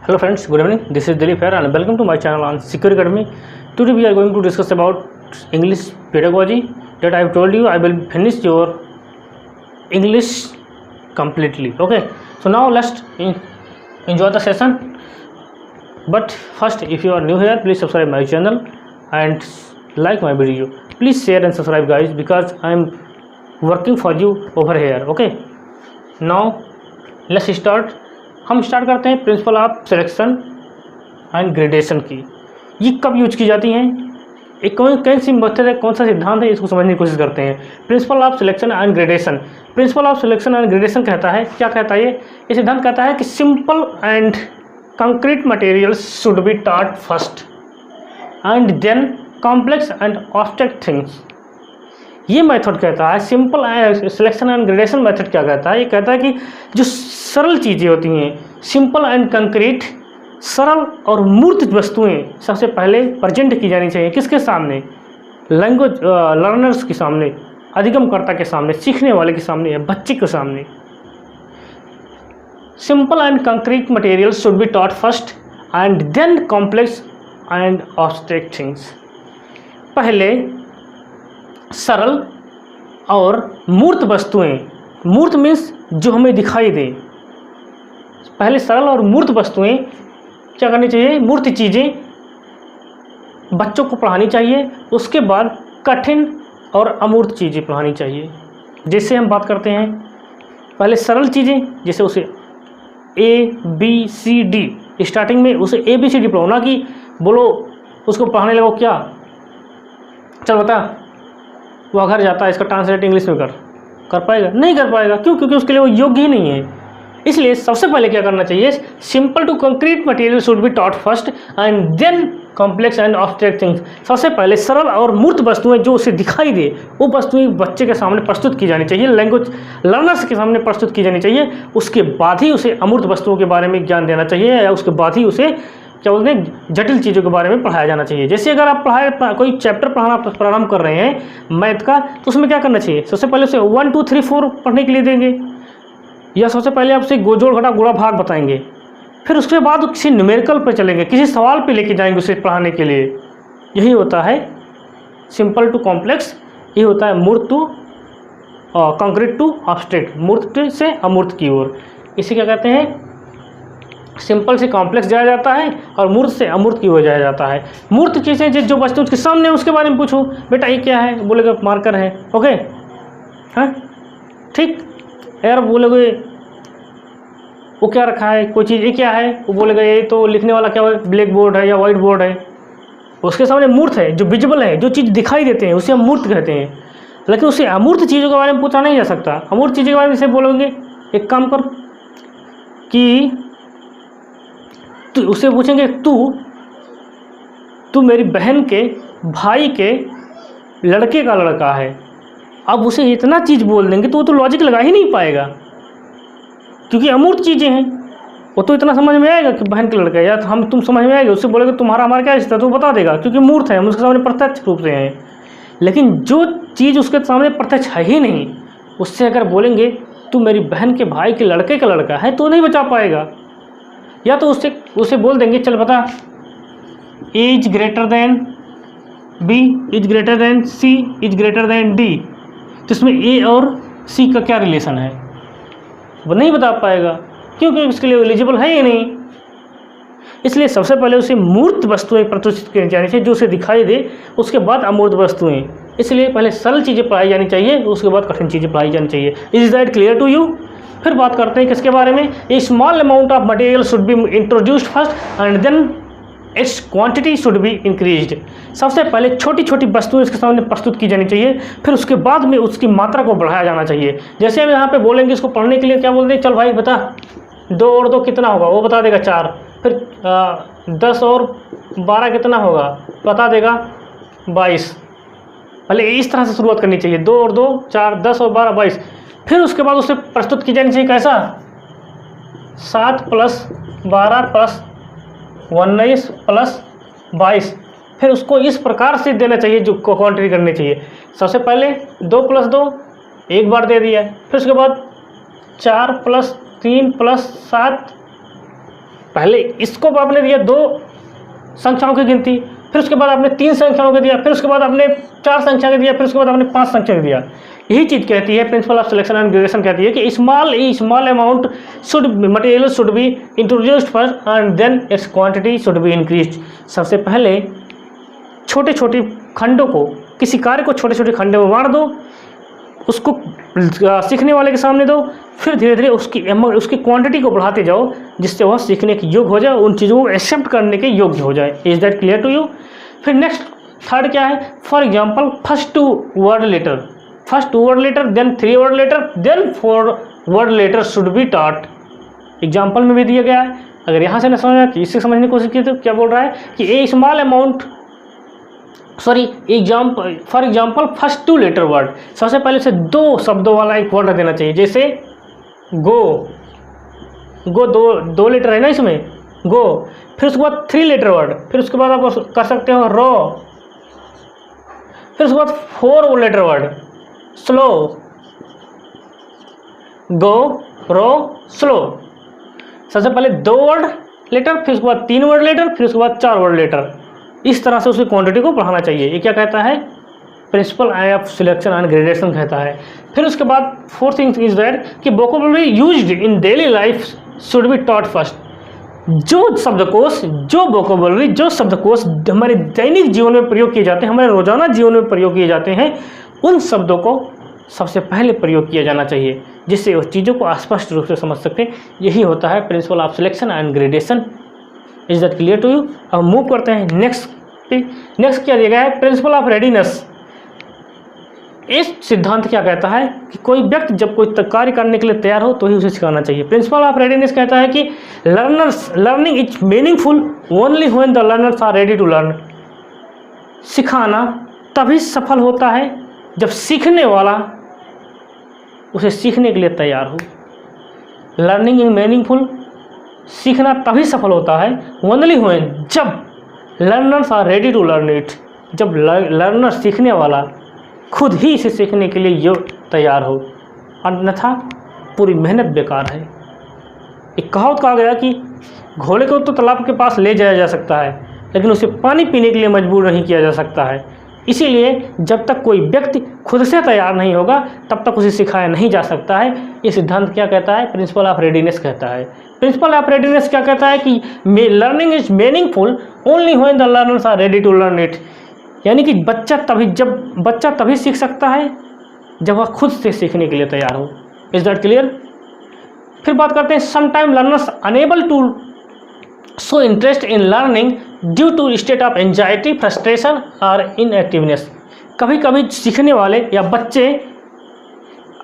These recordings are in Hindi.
Hello friends, good evening. This is Dilip here and welcome to my channel on Secure Academy. Today we are going to discuss about English pedagogy that I have told you I will finish your English completely. Okay, so now let's enjoy the session. But first, if you are new here, please subscribe my channel and like my video. Please share and subscribe guys because I am working for you over here. Okay, now let's start. हम स्टार्ट करते हैं principal of selection and gradation की। ये कब यूज की जाती हैं, एक कौन सी मेथड है, कौन सा सिद्धांत है, इसको समझने की कोशिश करते हैं। Principal of selection and gradation, principal of selection and gradation कहता है, क्या कहता है ये सिद्धांत कहता है कि simple and concrete materials should be taught first and then complex and abstract things. ये मेथड कहता है simple selection and gradation method क्या कहता है, ये कहता है कि जो सरल चीज़ें होती हैं, सिंपल एंड कंक्रीट, सरल और मूर्त वस्तुएं सबसे पहले प्रेजेंट की जानी चाहिए। किसके सामने? लैंग्वेज लर्नर्स के सामने, अधिगमकर्ता के सामने, सीखने वाले के सामने या बच्चे के सामने। Simple and concrete material should be taught first and then complex and abstract things. पहले सरल और मूर्त वस्तुएं, मूर्त मीन्स जो हमें दिखाई दे, पहले सरल और मूर्त वस्तुएं क्या करनी चाहिए, मूर्त चीज़ें बच्चों को पढ़ानी चाहिए। उसके बाद कठिन और अमूर्त चीज़ें पढ़ानी चाहिए। जैसे हम बात करते हैं पहले सरल चीज़ें, जैसे उसे ABCD, स्टार्टिंग में उसे ABCD पढ़ाओ, ना कि बोलो उसको पढ़ाने लगो क्या, चल बता, वह घर जाता है इसका ट्रांसलेट इंग्लिश में कर पाएगा? नहीं कर पाएगा। क्यों? क्योंकि उसके लिए वो योग्य ही नहीं है। इसलिए सबसे पहले क्या करना चाहिए, simple to concrete material should be taught first and then complex and abstract things. सबसे पहले सरल और मूर्त वस्तुएं जो उसे दिखाई दे, वो वस्तुएं बच्चे के सामने प्रस्तुत की जानी चाहिए, लैंग्वेज लर्नर्स के सामने प्रस्तुत की जानी चाहिए। उसके बाद ही उसे अमूर्त वस्तुओं के बारे में ज्ञान देना चाहिए, या उसके बाद ही उसे क्या बोलते हैं, जटिल चीज़ों के बारे में पढ़ाया जाना चाहिए। जैसे अगर आप कोई चैप्टर पढ़ाना प्रारंभ कर रहे हैं मैथ का, तो उसमें क्या करना चाहिए, सबसे पहले उसे 1 2 3 4 पढ़ने के लिए देंगे, या सबसे पहले आपसे जोड़ घटा गुणा भाग बताएंगे। फिर उसके बाद किसी न्यूमेरिकल पर चलेंगे, किसी सवाल पे लेके जाएंगे उसे पढ़ाने के लिए। यही होता है सिंपल टू कॉम्प्लेक्स, यही होता है मूर्त टू कंक्रीट टू ऑब्स्ट्रैक्ट, मूर्त से अमूर्त की ओर। इसे क्या कहते हैं, सिंपल से कॉम्प्लेक्स जाया जाता है और मूर्त से अमूर्त की ओर जाया जाता है। मूर्त चीज़ें जो वस्तु उसके सामने, उसके बारे में पूछो, बेटा ये क्या है, बोलेगा मार्कर है। ओके, हाँ ठीक। यार बोलोगे वो क्या रखा है, कोई चीज़ ये क्या है, वो बोलेगा ये तो लिखने वाला क्या है, ब्लैक बोर्ड है या वाइट बोर्ड है। उसके सामने मूर्त है, जो विजिबल है, जो चीज़ दिखाई देते हैं, उसे हम मूर्त कहते हैं। लेकिन उसे अमूर्त चीज़ों के बारे में पूछा नहीं जा सकता। अमूर्त चीज़ों के बारे में इसे बोलोगे, एक काम कर कि तो उसे पूछेंगे तू मेरी बहन के भाई के लड़के का लड़का है। अब उसे इतना चीज़ बोल देंगे तो वो तो लॉजिक लगा ही नहीं पाएगा, क्योंकि अमूर्त चीज़ें हैं। वो तो इतना समझ में आएगा कि बहन के लड़का है, या तुम समझ में आएगा। उससे बोलेगे तुम्हारा हमारा क्या रिश्ता, तो वो बता देगा, क्योंकि मूर्त है, हम उसके सामने प्रत्यक्ष रूप से हैं। लेकिन जो चीज़ उसके सामने प्रत्यक्ष है ही नहीं, उससे अगर बोलेंगे तू मेरी बहन के भाई के लड़के का लड़का है, तो नहीं बचा पाएगा। या तो उसे बोल देंगे चल बता, A is greater than B is greater than C is greater than D, तो इसमें A और C का क्या रिलेशन है, वो नहीं बता पाएगा, क्योंकि उसके लिए एलिजिबल है ही नहीं। इसलिए सबसे पहले उसे मूर्त वस्तुएं प्रदर्शित करनी चाहिए, जो उसे दिखाई दे, उसके बाद अमूर्त वस्तुएं। इसलिए पहले सरल चीज़ें पढ़ाई जानी चाहिए, उसके बाद कठिन चीज़ें पढ़ाई जानी चाहिए। Is that clear to you? फिर बात करते हैं किसके बारे में, a small amount of material should be introduced first and then its quantity should be increased. सबसे पहले छोटी छोटी वस्तुएं इसके सामने प्रस्तुत की जानी चाहिए, फिर उसके बाद में उसकी मात्रा को बढ़ाया जाना चाहिए। जैसे हम यहाँ पे बोलेंगे इसको पढ़ने के लिए, क्या बोलते हैं, चल भाई बता 2 और 2 कितना होगा, वो बता देगा 4। फिर 10 और 12 कितना होगा, बता देगा 22। पहले इस तरह से शुरुआत करनी चाहिए, 2 और 2 4, 10 और 12 22। फिर उसके बाद उसे प्रस्तुत की जानी चाहिए कैसा, 7 + 12 + 19 + 22। फिर उसको इस प्रकार से देना चाहिए, जो क्वांटिटी करनी चाहिए। सबसे पहले 2 + 2 एक बार दे दिया, फिर उसके बाद 4 + 3 + 7 पहले इसको आपने दिया 2 संख्याओं की गिनती, फिर उसके बाद आपने 3 संख्याओं को दिया, फिर उसके बाद आपने 4 संख्या को दिया, फिर उसके बाद आपने 5 संख्या को दिया। यही चीज़ कहती है principle of selection and gradation, कहती है कि small amount material should be introduced first and then its quantity should be increased. सबसे पहले छोटे छोटे खंडों को, किसी कार्य को छोटे छोटे खंडों में बांट दो, उसको सीखने वाले के सामने दो, फिर धीरे धीरे उसकी क्वांटिटी को बढ़ाते जाओ जिससे वह सीखने के योग्य हो जाए, उन चीज़ों को एक्सेप्ट करने के योग्य हो जाए। Is that clear to you? फिर नेक्स्ट थर्ड क्या है? For example first 2 word letter then 3 word letter then 4 word letter should be taught. Example में भी दिया गया है। अगर यहाँ से न समझ आए इससे समझने की कोशिश की तो क्या बोल रहा है कि a small amount for example first 2 letter word, सबसे पहले से 2 शब्दों वाला एक वर्ड देना चाहिए। जैसे गो 2 लेटर है ना इसमें, गो। फिर उसके बाद 3 लेटर वर्ड, फिर उसके बाद आप कर सकते हो रो, फिर उसके बाद 4 लेटर वर्ड स्लो, गो रो स्लो। सबसे पहले 2 वर्ड लेटर, फिर उसके बाद 3 वर्ड लेटर, फिर उसके बाद 4 वर्ड लेटर। इस तरह से उसकी क्वांटिटी को बढ़ाना चाहिए। ये क्या कहता है? Principle of selection and gradation कहता है। फिर उसके बाद 4th थिंग इज दैट कि vocabulary used in daily life should be taught first. जो वोकैबुलरी, जो शब्दकोश हमारे दैनिक जीवन में प्रयोग किए जाते हैं, हमारे रोजाना जीवन में प्रयोग किए जाते हैं, उन शब्दों को सबसे पहले प्रयोग किया जाना चाहिए जिससे उस चीज़ों को स्पष्ट रूप से समझ सकते हैं। यही होता है principle of selection and gradation. Is that clear to you? अब मूव करते हैं नेक्स्ट पे। नेक्स्ट क्या दिया गया है? Principle of readiness. इस सिद्धांत क्या कहता है कि कोई व्यक्ति जब कोई कार्य करने के लिए तैयार हो तो ही उसे सिखाना चाहिए। प्रिंसिपल ऑफ रेडीनेस कहता है कि learning is meaningful only when the learners are ready to learn. सिखाना तभी सफल होता है जब सीखने वाला उसे सीखने के लिए तैयार हो। लर्निंग इज मीनिंगफुल, सीखना तभी सफल होता है ओनली व्हेन, जब learners are ready to learn it, जब लर्नर सीखने वाला खुद ही इसे सीखने के लिए तैयार हो, अन्यथा पूरी मेहनत बेकार है। एक कहावत कहा गया कि घोड़े को तो तालाब के पास ले जाया जा सकता है लेकिन उसे पानी पीने के लिए मजबूर नहीं किया जा सकता है। इसीलिए जब तक कोई व्यक्ति खुद से तैयार नहीं होगा तब तक उसे सिखाया नहीं जा सकता है। ये सिद्धांत क्या कहता है? प्रिंसिपल ऑफ रेडीनेस कहता है। प्रिंसिपल ऑफ रेडीनेस क्या कहता है कि learning is meaningful only when the learners are ready to learn it. यानी कि बच्चा तभी सीख सकता है जब वह खुद से सीखने के लिए तैयार हो। Is that clear? फिर बात करते हैं sometime learners unable to show interest in learning due to state of anxiety, frustration और इनएक्टिवनेस। कभी कभी सीखने वाले या बच्चे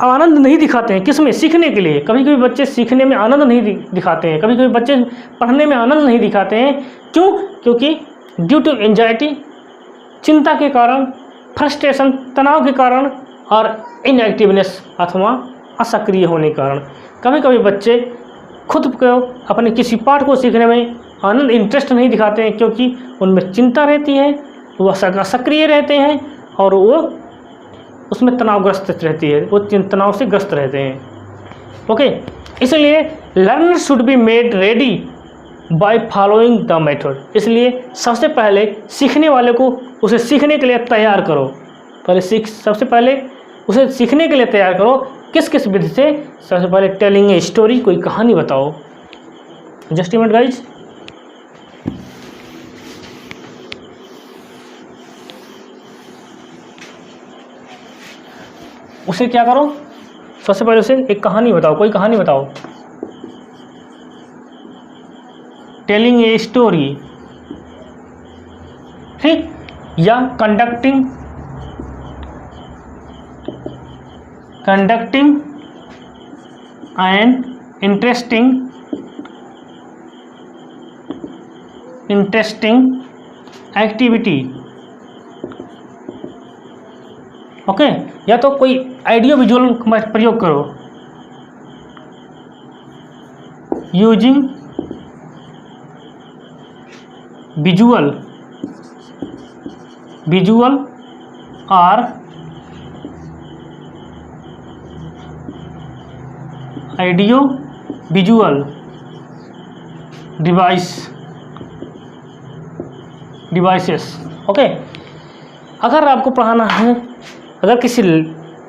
आनंद नहीं दिखाते हैं। किसमें? सीखने के लिए। कभी कभी बच्चे सीखने में आनंद नहीं दिखाते हैं, कभी कभी बच्चे पढ़ने में आनंद नहीं दिखाते हैं। क्यों? क्योंकि ड्यू टू एंजाइटी, चिंता के कारण, फ्रस्ट्रेशन, तनाव के कारण, और इनएक्टिवनेस अथवा असक्रिय होने के कारण। कभी कभी बच्चे खुद को अपने किसी पाठ को सीखने में आनंद, इंटरेस्ट नहीं दिखाते हैं क्योंकि उनमें चिंता रहती है, वो सक्रिय रहते हैं और वो उसमें तनावग्रस्त रहती है, वो तनाव से ग्रस्त रहते हैं। ओके, इसलिए learner should be made ready by following the method. इसलिए सबसे पहले सीखने वाले को उसे सीखने के लिए तैयार करो। सबसे पहले उसे सीखने के लिए तैयार करो। किस किस विधि से? सबसे पहले टेलिंग ए स्टोरी, कोई कहानी बताओ। Just minute guys. उसे क्या करो? सबसे पहले उसे एक कहानी बताओ, कोई कहानी बताओ। टेलिंग ए स्टोरी, ठीक, या conducting and interesting activity. Okay, या तो कोई ऑडियो विजुअल प्रयोग करो। यूजिंग विजुअल और ऑडियो विजुअल डिवाइसेस। ओके, अगर आपको पढ़ाना है, अगर किसी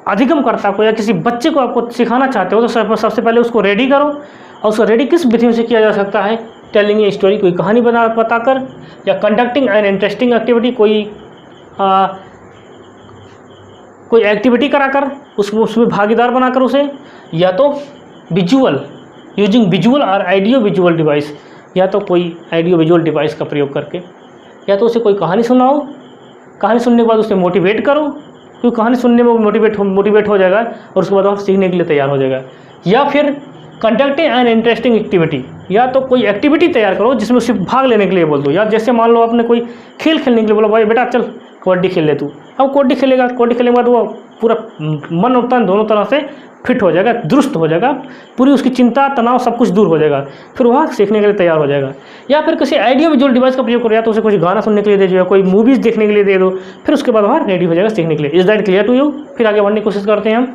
अधिगमकर्ता को या किसी बच्चे को आपको सिखाना चाहते हो तो सबसे पहले उसको रेडी करो। और उसको रेडी किस विधि से किया जा सकता है? टेलिंग ए स्टोरी, कोई कहानी बताकर, या कंडक्टिंग एन इंटरेस्टिंग एक्टिविटी, कोई एक्टिविटी कराकर उसमें भागीदार बनाकर उसे, या तो विजुअल, यूजिंग विजुअल और ऑडियो विजुअल डिवाइस, या तो कोई ऑडियो विजुअल डिवाइस का प्रयोग करके, या तो उसे कोई कहानी सुनाओ, कहानी सुनने के बाद उसे मोटिवेट करो, क्योंकि कहानी सुनने में वो मोटिवेट हो जाएगा और उसके बाद वो सीखने के लिए तैयार हो जाएगा। या फिर कंडक्टिंग एन इंटरेस्टिंग एक्टिविटी, या तो कोई एक्टिविटी तैयार करो जिसमें उसे भाग लेने के लिए बोल दो। या जैसे मान लो आपने कोई खेल खेलने के लिए बोला, भाई बेटा चल कबड्डी खेल ले तू, अब कबड्डी खेलेगा, कबड्डी खेलने के बाद वो पूरा मन और तन दोनों तरह से फिट हो जाएगा, दुरुस्त हो जाएगा, पूरी उसकी चिंता तनाव सब कुछ दूर हो जाएगा, फिर वह सीखने के लिए तैयार हो जाएगा। या फिर किसी ऑडियो विजुअल डिवाइस का प्रयोग करो, या तो उसे कुछ गाना सुनने के लिए दे दो, या कोई मूवीज़ देखने के लिए दे दो, फिर उसके बाद वह रेडी हो जाएगा सीखने के लिए। Is that clear to you? फिर आगे बढ़ने की कोशिश करते हैं हम।